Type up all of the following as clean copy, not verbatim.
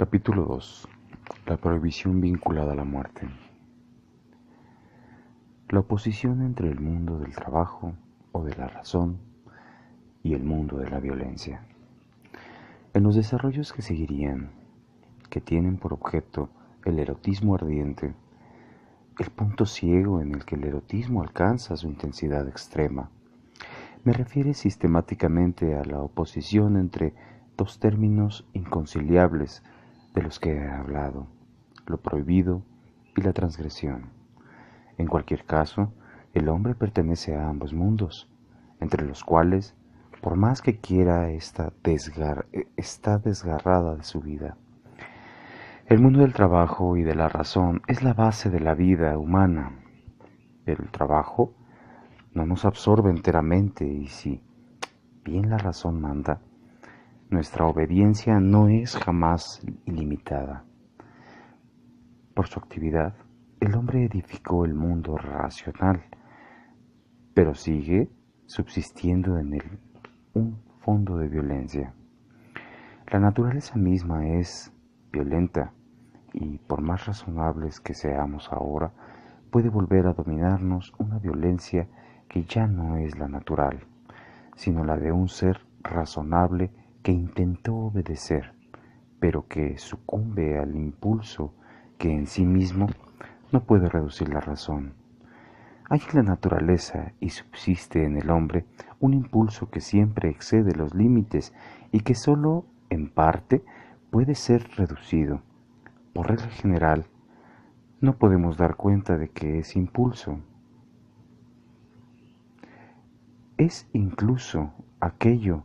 Capítulo 2. La prohibición vinculada a la muerte. La oposición entre el mundo del trabajo o de la razón y el mundo de la violencia. En los desarrollos que seguirían, que tienen por objeto el erotismo ardiente, el punto ciego en el que el erotismo alcanza su intensidad extrema, me refiere sistemáticamente a la oposición entre dos términos inconciliables de los que he hablado, lo prohibido y la transgresión. En cualquier caso, el hombre pertenece a ambos mundos, entre los cuales, por más que quiera, está desgarrada de su vida. El mundo del trabajo y de la razón es la base de la vida humana. El trabajo no nos absorbe enteramente y si bien la razón manda, nuestra obediencia no es jamás ilimitada. Por su actividad, el hombre edificó el mundo racional, pero sigue subsistiendo en él un fondo de violencia. La naturaleza misma es violenta y por más razonables que seamos ahora, puede volver a dominarnos una violencia que ya no es la natural, sino la de un ser razonable que intentó obedecer, pero que sucumbe al impulso que en sí mismo no puede reducir la razón. Hay en la naturaleza y subsiste en el hombre un impulso que siempre excede los límites y que sólo en parte puede ser reducido. Por regla general, no podemos dar cuenta de que ese impulso es incluso aquello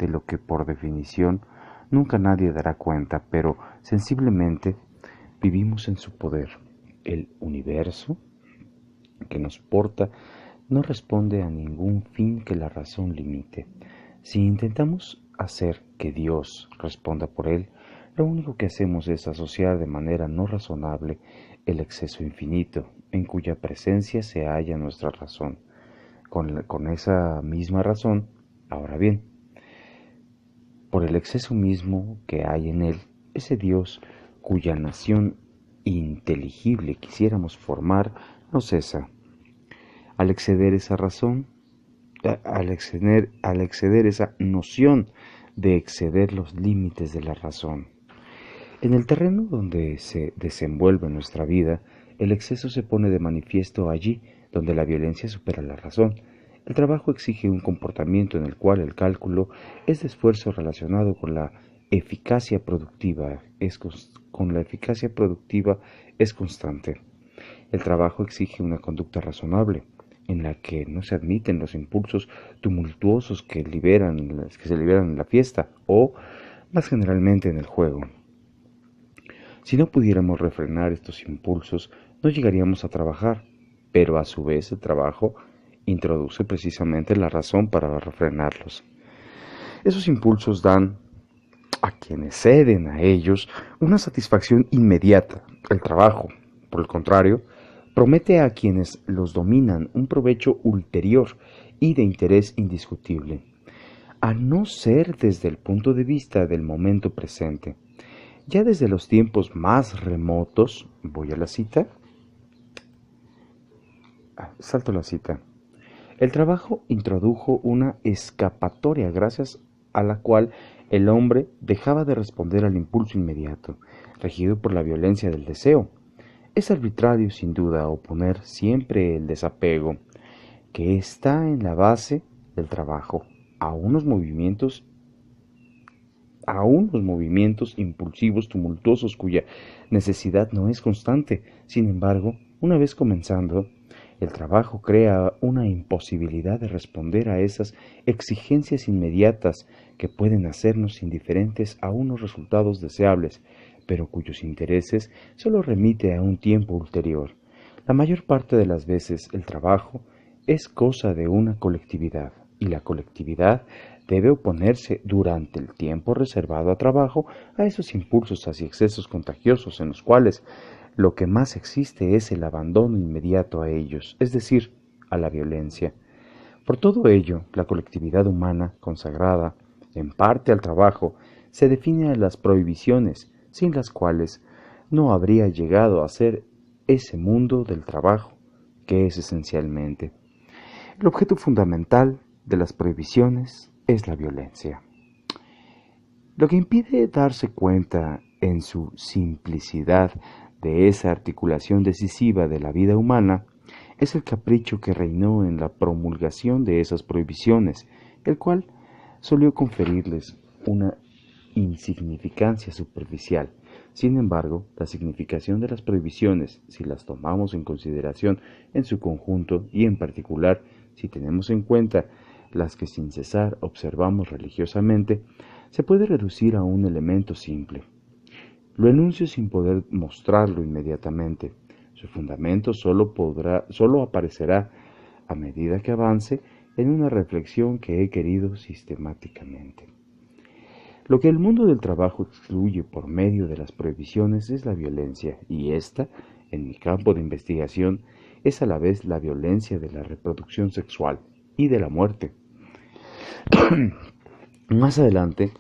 de lo que por definición nunca nadie dará cuenta, pero sensiblemente vivimos en su poder. El universo que nos porta no responde a ningún fin que la razón limite. Si intentamos hacer que Dios responda por él, lo único que hacemos es asociar de manera no razonable el exceso infinito, en cuya presencia se halla nuestra razón. Con esa misma razón, ahora bien, por el exceso mismo que hay en él, ese Dios cuya nación inteligible quisiéramos formar no cesa. Al exceder esa razón, al exceder esa noción de exceder los límites de la razón. En el terreno donde se desenvuelve nuestra vida, el exceso se pone de manifiesto allí donde la violencia supera la razón. El trabajo exige un comportamiento en el cual el cálculo es de esfuerzo relacionado con la eficacia productiva, es constante. El trabajo exige una conducta razonable, en la que no se admiten los impulsos tumultuosos que se liberan en la fiesta o, más generalmente, en el juego. Si no pudiéramos refrenar estos impulsos, no llegaríamos a trabajar, pero a su vez el trabajo introduce precisamente la razón para refrenarlos. Esos impulsos dan a quienes ceden a ellos una satisfacción inmediata. El trabajo, por el contrario, promete a quienes los dominan un provecho ulterior y de interés indiscutible, a no ser desde el punto de vista del momento presente. Ya desde los tiempos más remotos, voy a la cita, salto la cita, el trabajo introdujo una escapatoria gracias a la cual el hombre dejaba de responder al impulso inmediato, regido por la violencia del deseo. Es arbitrario, sin duda, oponer siempre el desapego, que está en la base del trabajo, a unos movimientos impulsivos, tumultuosos, cuya necesidad no es constante. Sin embargo, una vez comenzando, el trabajo crea una imposibilidad de responder a esas exigencias inmediatas que pueden hacernos indiferentes a unos resultados deseables, pero cuyos intereses solo remite a un tiempo ulterior. La mayor parte de las veces el trabajo es cosa de una colectividad, y la colectividad debe oponerse durante el tiempo reservado a trabajo a esos impulsos hacia excesos contagiosos en los cuales lo que más existe es el abandono inmediato a ellos, es decir, a la violencia. Por todo ello, la colectividad humana, consagrada en parte al trabajo, se define a las prohibiciones, sin las cuales no habría llegado a ser ese mundo del trabajo, que es esencialmente. El objeto fundamental de las prohibiciones es la violencia. Lo que impide darse cuenta en su simplicidad de esa articulación decisiva de la vida humana es el capricho que reinó en la promulgación de esas prohibiciones, el cual solió conferirles una insignificancia superficial. Sin embargo, la significación de las prohibiciones, si las tomamos en consideración en su conjunto y en particular si tenemos en cuenta las que sin cesar observamos religiosamente, se puede reducir a un elemento simple. Lo enuncio sin poder mostrarlo inmediatamente. Su fundamento solo aparecerá a medida que avance en una reflexión que he querido sistemáticamente. Lo que el mundo del trabajo excluye por medio de las prohibiciones es la violencia, y esta, en mi campo de investigación, es a la vez la violencia de la reproducción sexual y de la muerte. Más adelante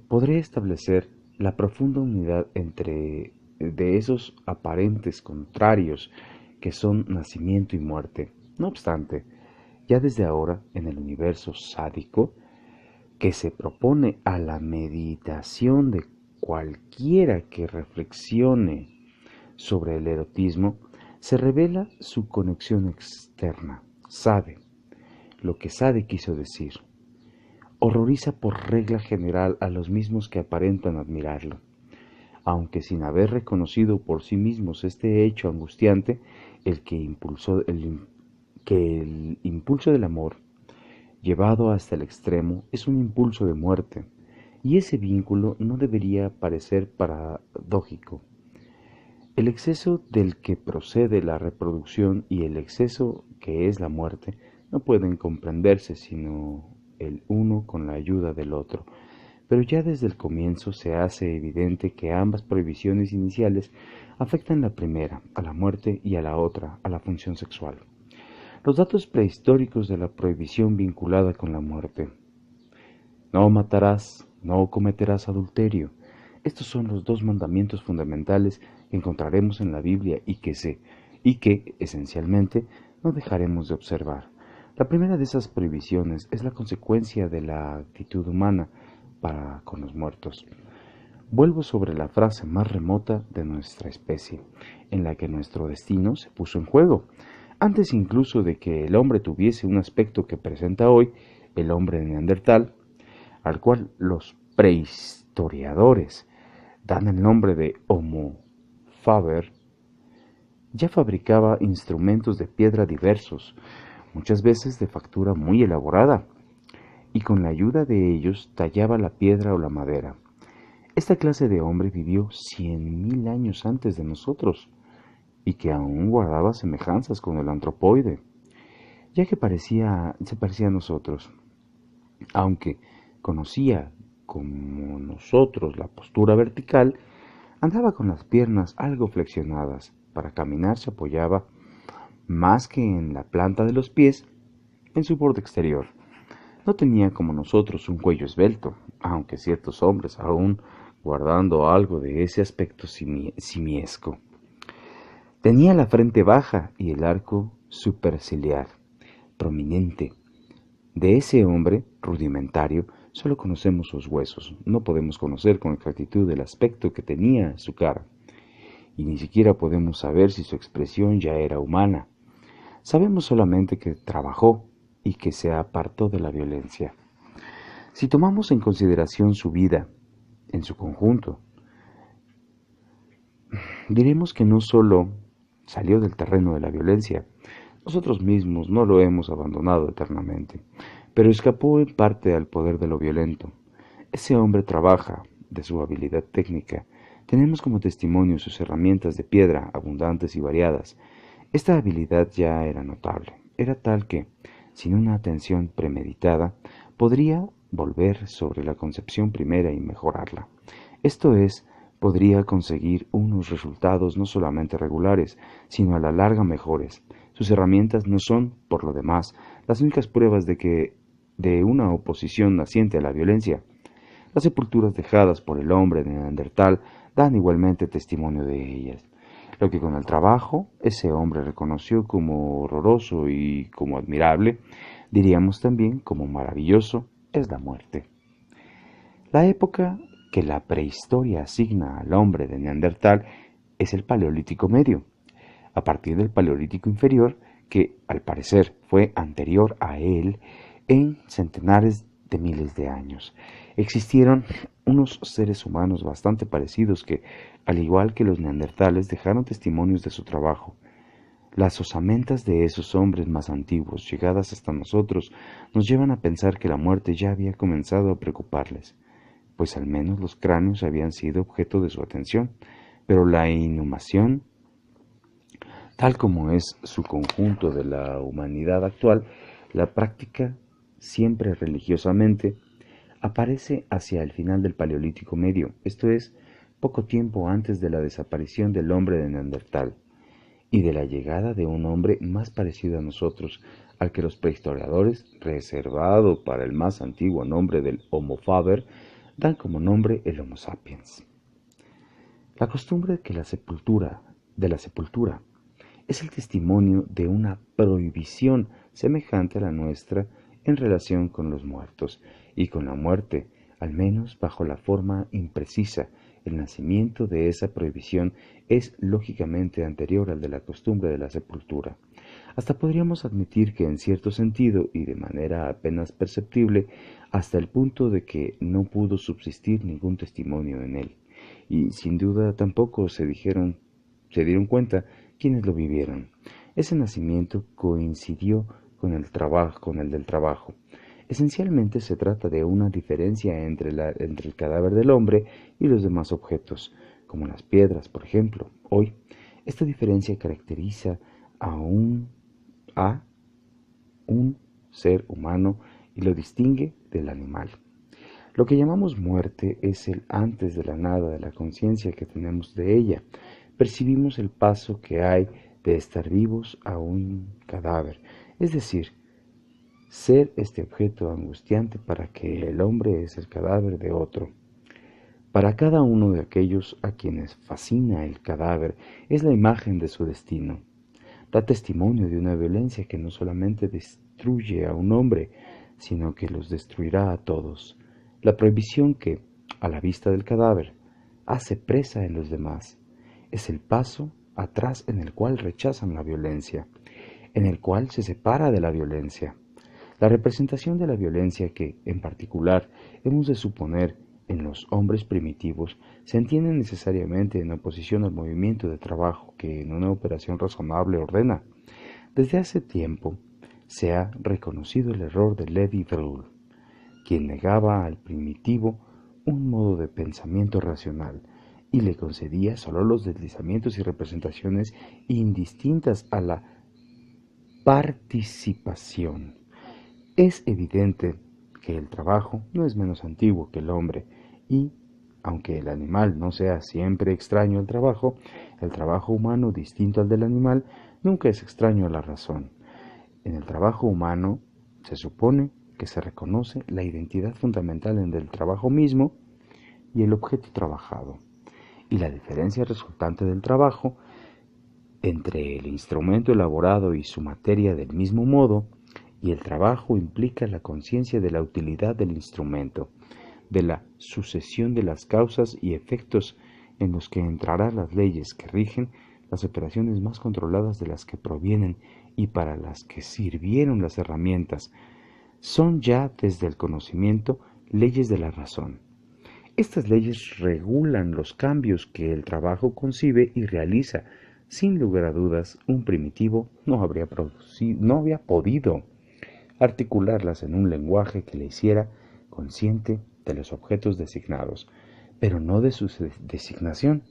podré establecer la profunda unidad entre de esos aparentes contrarios que son nacimiento y muerte. No obstante, ya desde ahora en el universo sádico, que se propone a la meditación de cualquiera que reflexione sobre el erotismo, se revela su conexión externa. Sade, lo que Sade quiso decir, horroriza por regla general a los mismos que aparentan admirarlo. Aunque sin haber reconocido por sí mismos este hecho angustiante, el impulso del amor, llevado hasta el extremo, es un impulso de muerte, y ese vínculo no debería parecer paradójico. El exceso del que procede la reproducción y el exceso que es la muerte no pueden comprenderse sino el uno con la ayuda del otro, pero ya desde el comienzo se hace evidente que ambas prohibiciones iniciales afectan la primera, a la muerte, y a la otra, a la función sexual. Los datos prehistóricos de la prohibición vinculada con la muerte. No matarás, no cometerás adulterio. Estos son los dos mandamientos fundamentales que encontraremos en la Biblia y que, esencialmente, no dejaremos de observar. La primera de esas prohibiciones es la consecuencia de la actitud humana para con los muertos. Vuelvo sobre la frase más remota de nuestra especie, en la que nuestro destino se puso en juego. Antes incluso de que el hombre tuviese un aspecto que presenta hoy, el hombre neandertal, al cual los prehistoriadores dan el nombre de Homo faber, ya fabricaba instrumentos de piedra diversos, muchas veces de factura muy elaborada, y con la ayuda de ellos tallaba la piedra o la madera. Esta clase de hombre vivió 100.000 años antes de nosotros, y que aún guardaba semejanzas con el antropoide, ya que se parecía a nosotros, aunque conocía como nosotros la postura vertical, andaba con las piernas algo flexionadas. Para caminar se apoyaba más que en la planta de los pies, en su borde exterior. No tenía como nosotros un cuello esbelto, aunque ciertos hombres aún guardando algo de ese aspecto simiesco. Tenía la frente baja y el arco superciliar prominente. De ese hombre rudimentario solo conocemos sus huesos, no podemos conocer con exactitud el aspecto que tenía su cara, y ni siquiera podemos saber si su expresión ya era humana. Sabemos solamente que trabajó y que se apartó de la violencia. Si tomamos en consideración su vida en su conjunto, diremos que no solo salió del terreno de la violencia, nosotros mismos no lo hemos abandonado eternamente, pero escapó en parte al poder de lo violento. Ese hombre trabaja de su habilidad técnica. Tenemos como testimonio sus herramientas de piedra, abundantes y variadas. Esta habilidad ya era notable. Era tal que, sin una atención premeditada, podría volver sobre la concepción primera y mejorarla. Esto es, podría conseguir unos resultados no solamente regulares, sino a la larga mejores. Sus herramientas no son, por lo demás, las únicas pruebas de una oposición naciente a la violencia. Las sepulturas dejadas por el hombre de Neandertal dan igualmente testimonio de ellas. Lo que con el trabajo ese hombre reconoció como horroroso y como admirable, diríamos también como maravilloso, es la muerte. La época que la prehistoria asigna al hombre de Neandertal es el Paleolítico Medio, a partir del Paleolítico Inferior, que al parecer fue anterior a él en centenares de miles de años. Existieron unos seres humanos bastante parecidos que, al igual que los neandertales, dejaron testimonios de su trabajo. Las osamentas de esos hombres más antiguos, llegadas hasta nosotros, nos llevan a pensar que la muerte ya había comenzado a preocuparles, pues al menos los cráneos habían sido objeto de su atención, pero la inhumación, tal como es su conjunto de la humanidad actual, la práctica siempre religiosamente, aparece hacia el final del Paleolítico Medio, esto es, poco tiempo antes de la desaparición del hombre de Neandertal y de la llegada de un hombre más parecido a nosotros, al que los prehistoriadores, reservado para el más antiguo nombre del Homo faber, dan como nombre el Homo sapiens. La costumbre de la sepultura es el testimonio de una prohibición semejante a la nuestra en relación con los muertos y con la muerte, al menos bajo la forma imprecisa. El nacimiento de esa prohibición es lógicamente anterior al de la costumbre de la sepultura. Hasta podríamos admitir que en cierto sentido y de manera apenas perceptible, hasta el punto de que no pudo subsistir ningún testimonio en él. Y sin duda tampoco se dieron cuenta quienes lo vivieron. Ese nacimiento coincidió con el del trabajo. Esencialmente se trata de una diferencia entre el cadáver del hombre y los demás objetos, como las piedras, por ejemplo. Hoy, esta diferencia caracteriza a a un ser humano y lo distingue del animal. Lo que llamamos muerte es el antes de la nada de la conciencia que tenemos de ella. Percibimos el paso que hay de estar vivos a un cadáver, es decir, ser este objeto angustiante para que el hombre es el cadáver de otro. Para cada uno de aquellos a quienes fascina el cadáver es la imagen de su destino. Da testimonio de una violencia que no solamente destruye a un hombre, sino que los destruirá a todos. La prohibición que, a la vista del cadáver, hace presa en los demás, es el paso atrás en el cual rechazan la violencia, en el cual se separa de la violencia. La representación de la violencia que, en particular, hemos de suponer en los hombres primitivos se entiende necesariamente en oposición al movimiento de trabajo que en una operación razonable ordena. Desde hace tiempo se ha reconocido el error de Levi-Brühl, quien negaba al primitivo un modo de pensamiento racional y le concedía solo los deslizamientos y representaciones indistintas a la participación. Es evidente que el trabajo no es menos antiguo que el hombre y, aunque el animal no sea siempre extraño al trabajo, el trabajo humano distinto al del animal nunca es extraño a la razón. En el trabajo humano se supone que se reconoce la identidad fundamental entre el trabajo mismo y el objeto trabajado, y la diferencia resultante del trabajo entre el instrumento elaborado y su materia del mismo modo, y el trabajo implica la conciencia de la utilidad del instrumento, de la sucesión de las causas y efectos en los que entrarán las leyes que rigen las operaciones más controladas de las que provienen y para las que sirvieron las herramientas. Son ya desde el conocimiento leyes de la razón. Estas leyes regulan los cambios que el trabajo concibe y realiza. Sin lugar a dudas, un primitivo no habría podido articularlas en un lenguaje que le hiciera consciente de los objetos designados, pero no de su designación,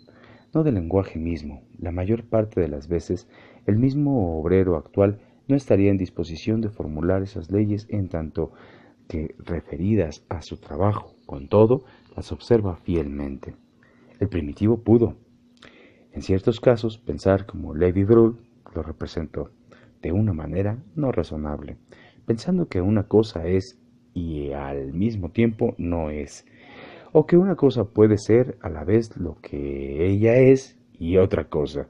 no del lenguaje mismo. La mayor parte de las veces, el mismo obrero actual no estaría en disposición de formular esas leyes en tanto que referidas a su trabajo. Con todo, las observa fielmente. El primitivo pudo, en ciertos casos, pensar como Levi-Brühl lo representó, de una manera no razonable, pensando que una cosa es y al mismo tiempo no es. o que una cosa puede ser a la vez lo que ella es y otra cosa.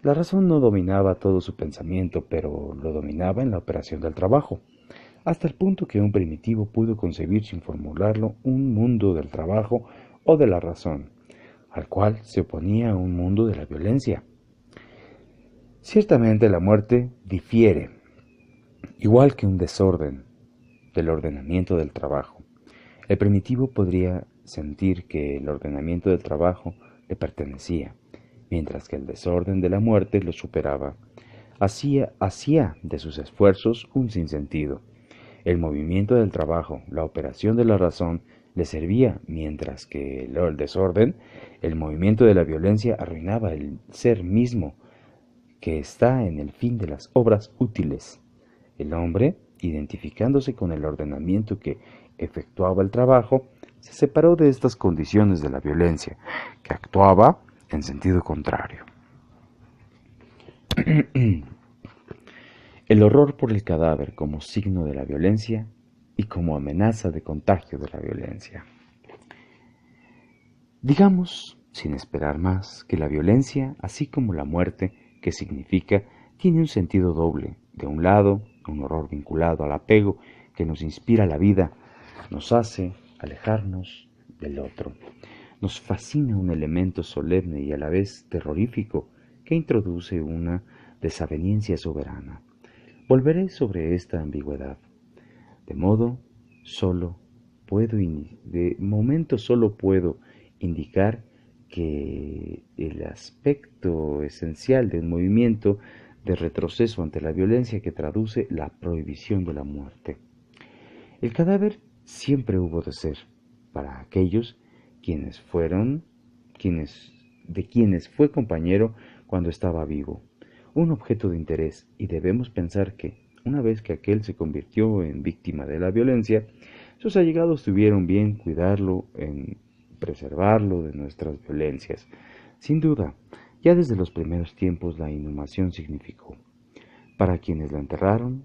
La razón no dominaba todo su pensamiento, pero lo dominaba en la operación del trabajo, hasta el punto que un primitivo pudo concebir sin formularlo un mundo del trabajo o de la razón, al cual se oponía un mundo de la violencia. Ciertamente la muerte difiere, igual que un desorden, del ordenamiento del trabajo. El primitivo podría sentir que el ordenamiento del trabajo le pertenecía, mientras que el desorden de la muerte lo superaba. Hacía de sus esfuerzos un sinsentido. El movimiento del trabajo, la operación de la razón, le servía, mientras que el desorden, el movimiento de la violencia, arruinaba el ser mismo, que está en el fin de las obras útiles. El hombre, identificándose con el ordenamiento que efectuaba el trabajo, se separó de estas condiciones de la violencia, que actuaba en sentido contrario. El horror por el cadáver como signo de la violencia y como amenaza de contagio de la violencia. Digamos, sin esperar más, que la violencia, así como la muerte, que significa, tiene un sentido doble. De un lado, un horror vinculado al apego que nos inspira la vida, nos hace alejarnos del otro. Nos fascina un elemento solemne y a la vez terrorífico que introduce una desaveniencia soberana. Volveré sobre esta ambigüedad. De momento solo puedo indicar que el aspecto esencial del movimiento de retroceso ante la violencia que traduce la prohibición de la muerte. El cadáver siempre hubo de ser, para aquellos de quienes fue compañero cuando estaba vivo, un objeto de interés, y debemos pensar que, una vez que aquel se convirtió en víctima de la violencia, sus allegados tuvieron bien cuidarlo en preservarlo de nuestras violencias. Sin duda, ya desde los primeros tiempos la inhumación significó, para quienes la enterraron,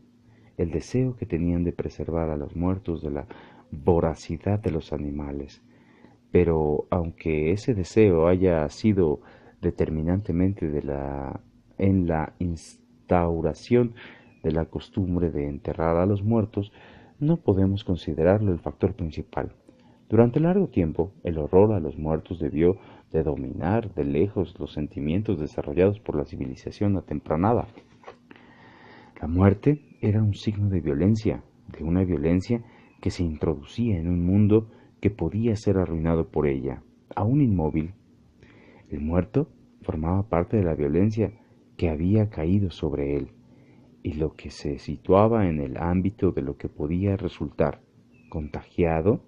el deseo que tenían de preservar a los muertos de la voracidad de los animales. Pero aunque ese deseo haya sido determinantemente en la instauración de la costumbre de enterrar a los muertos, no podemos considerarlo el factor principal. Durante largo tiempo, el horror a los muertos debió de dominar de lejos los sentimientos desarrollados por la civilización atempranada. La muerte era un signo de violencia, de una violencia que se introducía en un mundo que podía ser arruinado por ella. Aún inmóvil, el muerto formaba parte de la violencia que había caído sobre él, y lo que se situaba en el ámbito de lo que podía resultar contagiado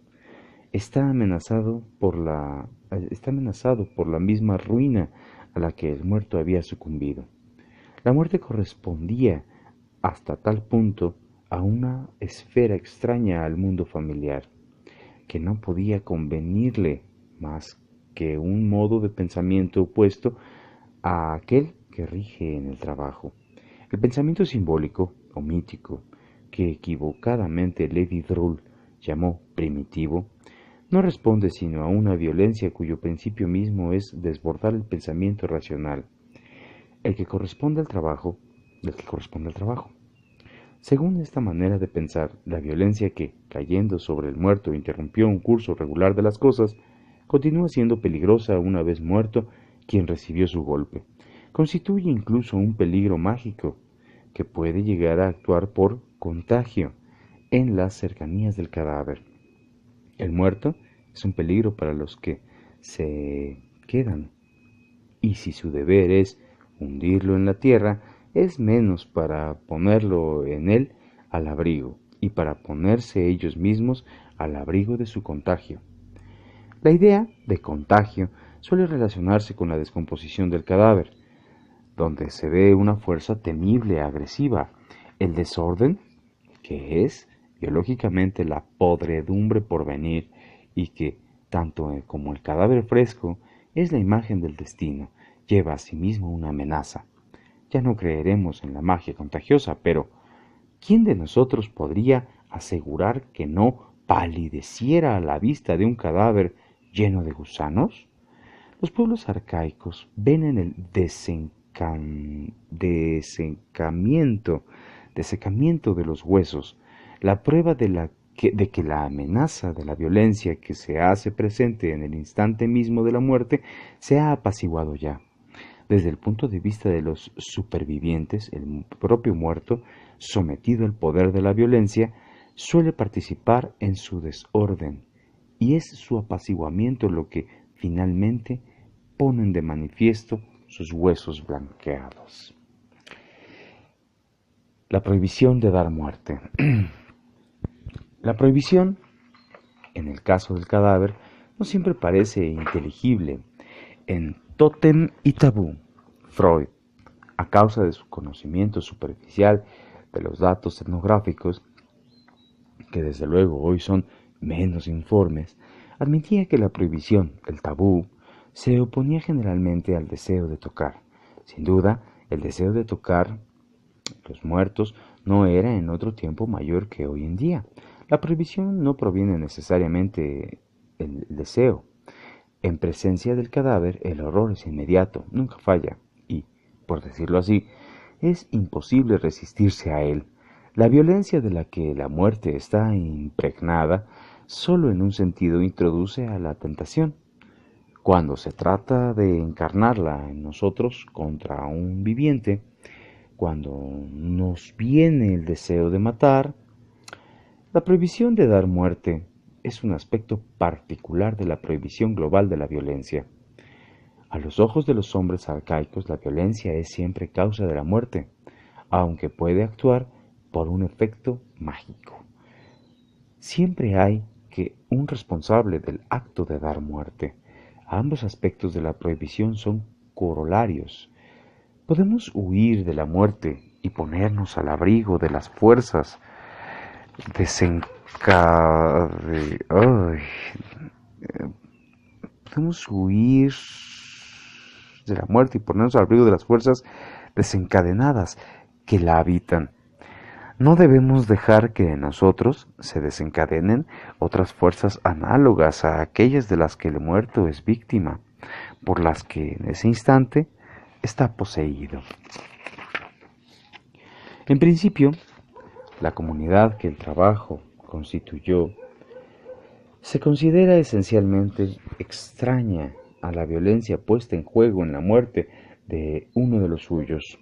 está amenazado por la misma ruina a la que el muerto había sucumbido. La muerte correspondía hasta tal punto a una esfera extraña al mundo familiar, que no podía convenirle más que un modo de pensamiento opuesto a aquel que rige en el trabajo. El pensamiento simbólico o mítico, que equivocadamente Levi Drull llamó primitivo, no responde sino a una violencia cuyo principio mismo es desbordar el pensamiento racional, el que corresponde al trabajo, del que corresponde al trabajo. Según esta manera de pensar, la violencia que, cayendo sobre el muerto, interrumpió un curso regular de las cosas, continúa siendo peligrosa una vez muerto quien recibió su golpe. Constituye incluso un peligro mágico que puede llegar a actuar por contagio en las cercanías del cadáver. El muerto es un peligro para los que se quedan, y si su deber es hundirlo en la tierra, es menos para ponerlo en él al abrigo y para ponerse ellos mismos al abrigo de su contagio. La idea de contagio suele relacionarse con la descomposición del cadáver, donde se ve una fuerza temible, agresiva, el desorden, que es biológicamente la podredumbre por venir y que, tanto como el cadáver fresco, es la imagen del destino, lleva a sí mismo una amenaza. Ya no creeremos en la magia contagiosa, pero ¿quién de nosotros podría asegurar que no palideciera a la vista de un cadáver lleno de gusanos? Los pueblos arcaicos ven en el desecamiento de los huesos la prueba de que la amenaza de la violencia que se hace presente en el instante mismo de la muerte se ha apaciguado ya. Desde el punto de vista de los supervivientes, el propio muerto, sometido al poder de la violencia, suele participar en su desorden, y es su apaciguamiento lo que finalmente ponen de manifiesto sus huesos blanqueados. La prohibición de dar muerte. La prohibición, en el caso del cadáver, no siempre parece inteligible. En Tótem y Tabú, Freud, a causa de su conocimiento superficial de los datos etnográficos, que desde luego hoy son menos informes, admitía que la prohibición, el tabú, se oponía generalmente al deseo de tocar. Sin duda, el deseo de tocar los muertos no era en otro tiempo mayor que hoy en día. La prohibición no proviene necesariamente del deseo. En presencia del cadáver, el horror es inmediato, nunca falla, y, por decirlo así, es imposible resistirse a él. La violencia de la que la muerte está impregnada solo en un sentido introduce a la tentación. Cuando se trata de encarnarla en nosotros contra un viviente, cuando nos viene el deseo de matar, la prohibición de dar muerte es un aspecto particular de la prohibición global de la violencia. A los ojos de los hombres arcaicos, la violencia es siempre causa de la muerte, aunque puede actuar por un efecto mágico. Siempre hay que un responsable del acto de dar muerte. Ambos aspectos de la prohibición son corolarios. Podemos huir de la muerte y ponernos al abrigo de las fuerzas podemos huir de la muerte y ponernos al abrigo de las fuerzas desencadenadas que la habitan. No debemos dejar que en nosotros se desencadenen otras fuerzas análogas a aquellas de las que el muerto es víctima, por las que en ese instante está poseído. En principio, la comunidad que el trabajo constituyó se considera esencialmente extraña a la violencia puesta en juego en la muerte de uno de los suyos.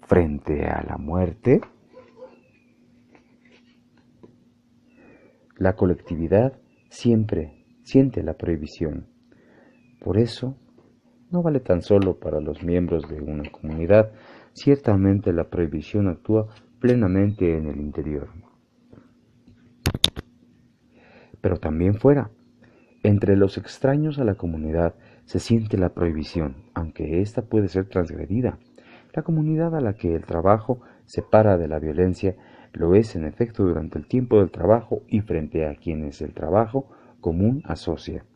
Frente a la muerte, la colectividad siempre siente la prohibición. Por eso, no vale tan solo para los miembros de una comunidad. Ciertamente la prohibición actúa plenamente en el interior, pero también fuera. Entre los extraños a la comunidad se siente la prohibición, aunque ésta puede ser transgredida. La comunidad a la que el trabajo separa de la violencia lo es en efecto durante el tiempo del trabajo y frente a quienes el trabajo común asocia.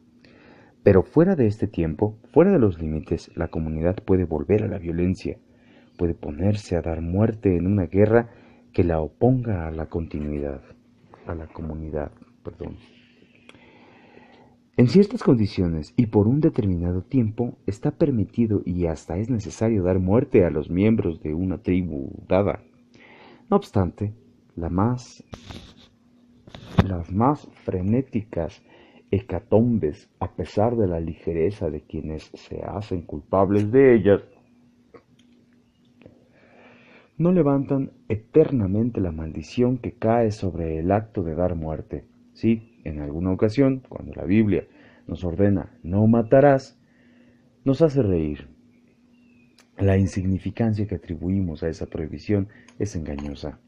Pero fuera de este tiempo, fuera de los límites, la comunidad puede volver a la violencia, puede ponerse a dar muerte en una guerra que la oponga a la comunidad. En ciertas condiciones y por un determinado tiempo está permitido y hasta es necesario dar muerte a los miembros de una tribu dada. No obstante, las más frenéticas hecatombes, a pesar de la ligereza de quienes se hacen culpables de ellas, no levantan eternamente la maldición que cae sobre el acto de dar muerte. Sí, en alguna ocasión, cuando la Biblia nos ordena no matarás, nos hace reír. La insignificancia que atribuimos a esa prohibición es engañosa.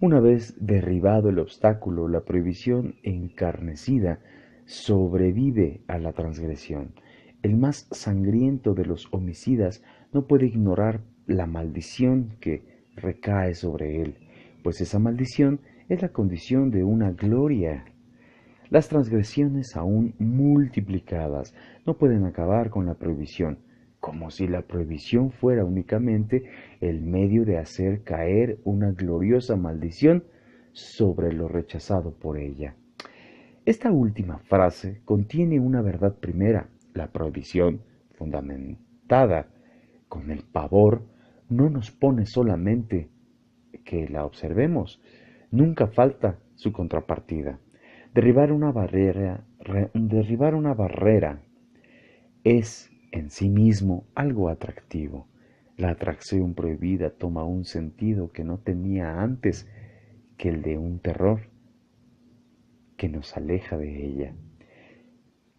Una vez derribado el obstáculo, la prohibición encarnecida sobrevive a la transgresión. El más sangriento de los homicidas no puede ignorar la maldición que recae sobre él, pues esa maldición es la condición de una gloria. Las transgresiones aún multiplicadas no pueden acabar con la prohibición, como si la prohibición fuera únicamente el medio de hacer caer una gloriosa maldición sobre lo rechazado por ella. Esta última frase contiene una verdad primera: la prohibición, fundamentada con el pavor, no nos pone solamente que la observemos, nunca falta su contrapartida. Derribar una barrera es en sí mismo algo atractivo. La atracción prohibida toma un sentido que no tenía antes que el de un terror que nos aleja de ella.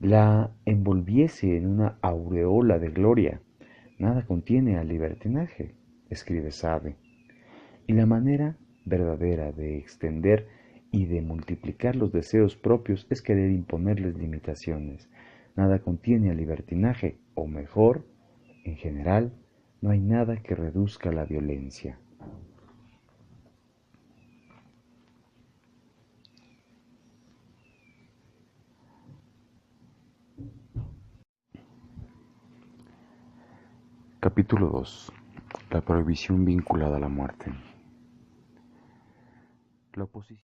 La envolviese en una aureola de gloria. Nada contiene al libertinaje, escribe Sade. Y la manera verdadera de extender y de multiplicar los deseos propios es querer imponerles limitaciones. Nada contiene al libertinaje, o mejor, en general, no hay nada que reduzca la violencia. Capítulo 2. La prohibición vinculada a la muerte. La oposición